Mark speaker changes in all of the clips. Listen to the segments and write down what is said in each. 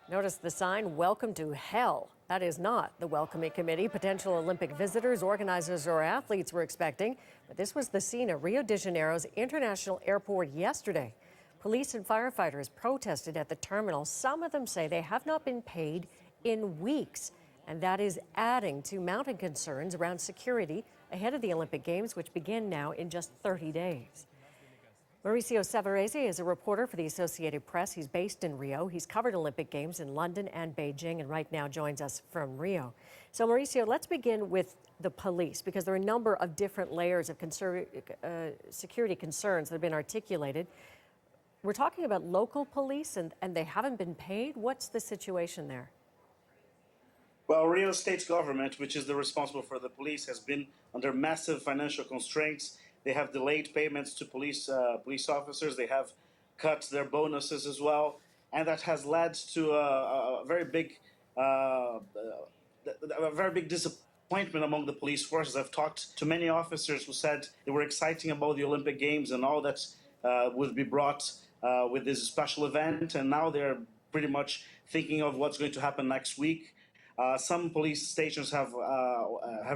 Speaker 1: Notice the sign, "Welcome to Hell." That is not the welcoming committee potential Olympic visitors, organizers, or athletes were expecting. But this was the scene at Rio de Janeiro's International Airport yesterday. Police and firefighters protested at the terminal. Some of them say they have not been paid in weeks. And that is adding to mounting concerns around security ahead of the Olympic Games, which begin now in just 30 days. Mauricio Savarese is a reporter for the Associated Press. He's based in Rio. He's covered Olympic Games in London and Beijing, and right now joins us from Rio. So, Mauricio, let's begin with the police, because there are a number of different layers of security concerns that have been articulated. We're talking about local police, and they haven't been paid. What's the situation there?
Speaker 2: Well, Rio State's government, which is the responsible for the police, has been under massive financial constraints. They have delayed payments to police officers. They have cut their bonuses as well, and that has led to a very big disappointment among the police forces. I've talked to many officers who said they were excited about the Olympic Games and all that would be brought with this special event, and now they're pretty much thinking of what's going to happen next week. Some police stations have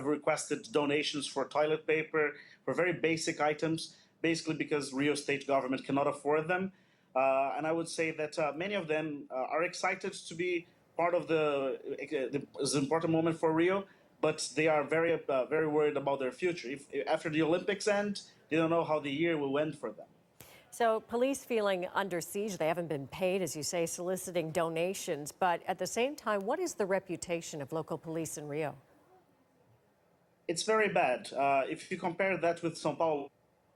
Speaker 2: requested donations for toilet paper, for very basic items, basically because Rio State government cannot afford them. And I would say that many of them are excited to be part of this important moment for Rio, but they are very worried about their future. If after the Olympics end, they don't know how the year will end for them.
Speaker 1: So police feeling under siege. They haven't been paid, as you say, soliciting donations. But at the same time, what is the reputation of local police in Rio?
Speaker 2: It's very bad. If you compare that with São Paulo,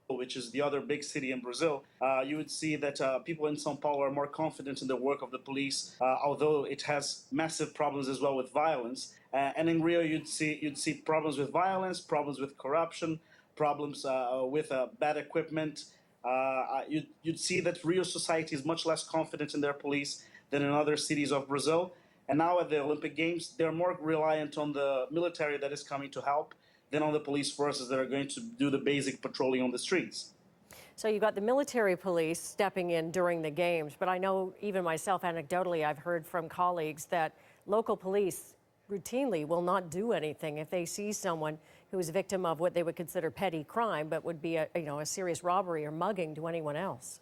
Speaker 2: which is the other big city in Brazil, you would see that people in São Paulo are more confident in the work of the police, although it has massive problems as well with violence. And in Rio, you'd see problems with violence, problems with corruption, problems with bad equipment. You'd see that Rio society is much less confident in their police than in other cities of Brazil. And now at the Olympic Games, they're more reliant on the military that is coming to help than on the police forces that are going to do the basic patrolling on the streets.
Speaker 1: So you've got the military police stepping in during the games, but I know even myself, anecdotally, I've heard from colleagues that local police routinely will not do anything if they see someone who is a victim of what they would consider petty crime, but would be a serious robbery or mugging to anyone else.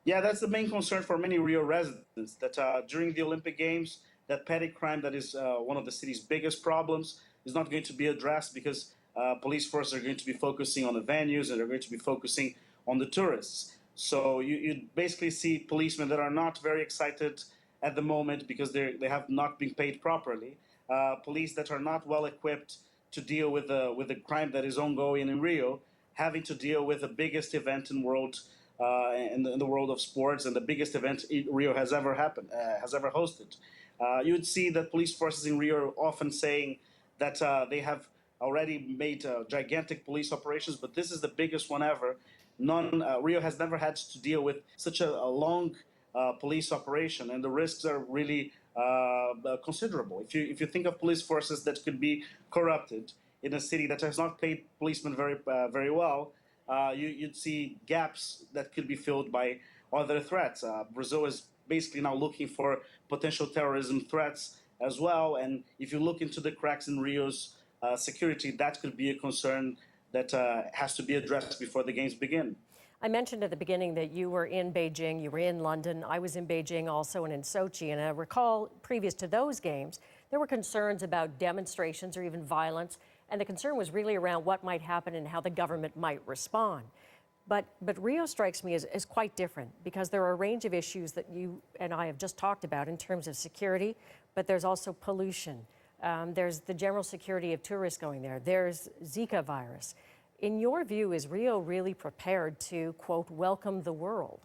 Speaker 2: Yeah, that's the main concern for many Rio residents, that during the Olympic Games, that petty crime that is one of the city's biggest problems is not going to be addressed, because police forces are going to be focusing on the venues and they're going to be focusing on the tourists. So you basically see policemen that are not very excited at the moment because they have not been paid properly. Police that are not well equipped to deal with the crime that is ongoing in Rio, having to deal with the biggest event in the world of sports and the biggest event Rio has ever hosted. You would see that police forces in Rio are often saying that they have already made gigantic police operations, but this is the biggest one ever. Rio has never had to deal with such a long police operation, and the risks are really considerable. If you think of police forces that could be corrupted in a city that has not paid policemen very well, you'd see gaps that could be filled by other threats. Brazil is basically now looking for potential terrorism threats as well, and if you look into the cracks in Rio's security, that could be a concern that has to be addressed before the games begin.
Speaker 1: I mentioned at the beginning that you were in Beijing, you were in London. I was in Beijing also and in Sochi. And I recall previous to those games, there were concerns about demonstrations or even violence. And the concern was really around what might happen and how the government might respond. But Rio strikes me as quite different, because there are a range of issues that you and I have just talked about in terms of security, but there's also pollution. There's the general security of tourists going there. There's Zika virus. In your view, is Rio really prepared to, quote, welcome the world?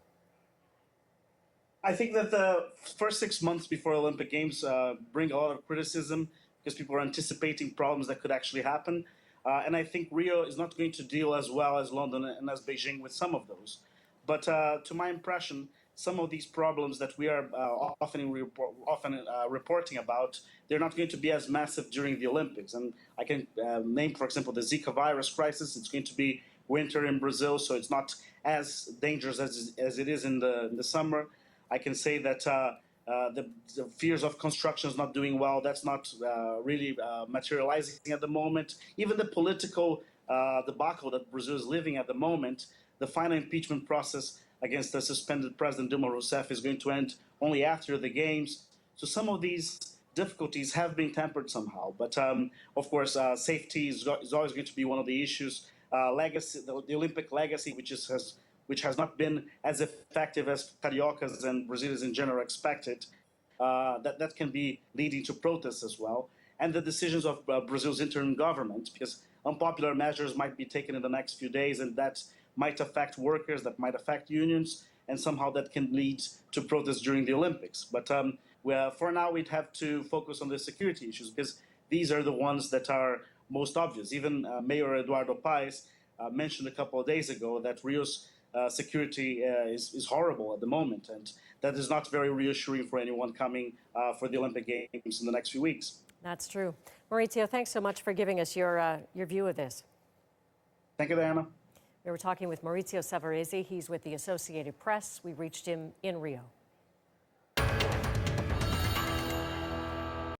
Speaker 2: I think that the first 6 months before Olympic Games bring a lot of criticism because people are anticipating problems that could actually happen. And I think Rio is not going to deal as well as London and as Beijing with some of those. But to my impression, some of these problems that we are often reporting about, they're not going to be as massive during the Olympics. And I can name, for example, the Zika virus crisis. It's going to be winter in Brazil, so it's not as dangerous as it is in the summer. I can say that the fears of constructions not doing well, that's not really materializing at the moment. Even the political debacle that Brazil is living at the moment, the final impeachment process against the suspended President Dilma Rousseff is going to end only after the games. So some of these difficulties have been tempered somehow. But of course, safety is always going to be one of the issues. Legacy, the Olympic legacy, which has not been as effective as Cariocas and Brazilians in general expected, that can be leading to protests as well. And the decisions of Brazil's interim government, because unpopular measures might be taken in the next few days, and that might affect workers, that might affect unions, and somehow that can lead to protests during the Olympics. But for now, we'd have to focus on the security issues, because these are the ones that are most obvious. Even Mayor Eduardo Paes mentioned a couple of days ago that Rio's security is horrible at the moment, and that is not very reassuring for anyone coming for the Olympic Games in the next few weeks.
Speaker 1: That's true. Mauricio, thanks so much for giving us your view of this.
Speaker 2: Thank you, Diana.
Speaker 1: We were talking with Mauricio Savarese. He's with the Associated Press. We reached him in Rio.